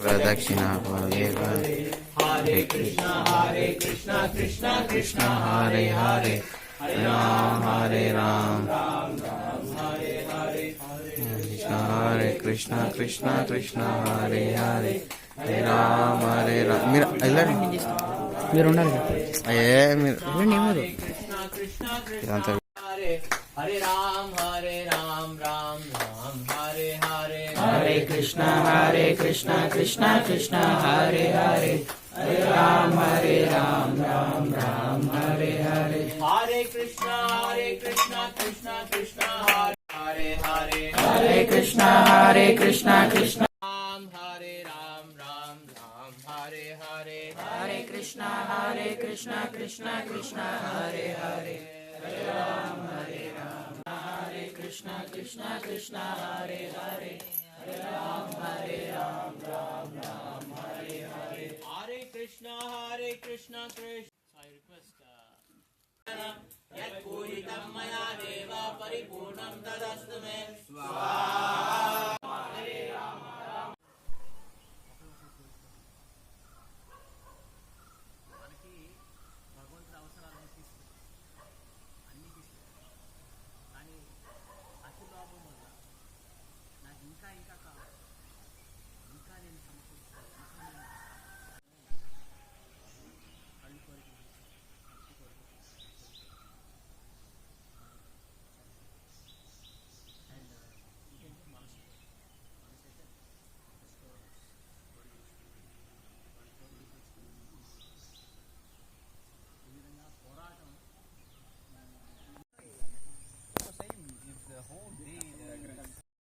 प्रदक्षिणा हरे कृष्णा कृष्णा कृष्णा हरे हरे हरे राम हरे कृष्णा कृष्णा कृष्णा हरे हरे हरे राम మీరు వెళ్ళండి మీరు ఉన్నారు మీరు ఇదంతా हरे राम राम राम हरे हरे हरे कृष्णा कृष्णा कृष्णा हरे हरे हरे राम राम राम हरे हरे हरे कृष्णा कृष्णा कृष्णा हरे हरे हरे कृष्णा कृष्णा राम राम राम हरे हरे हरे कृष्णा कृष्णा कृष्णा हरे हरे हरे राम हरे कृष्णा कृष्णा हरे हरे हरे राम राम हरे हरे हरे कृष्णा कृष्णा I request यत्पूजितं मया देव परिपूर्णं तदस्तु मे स्वाहा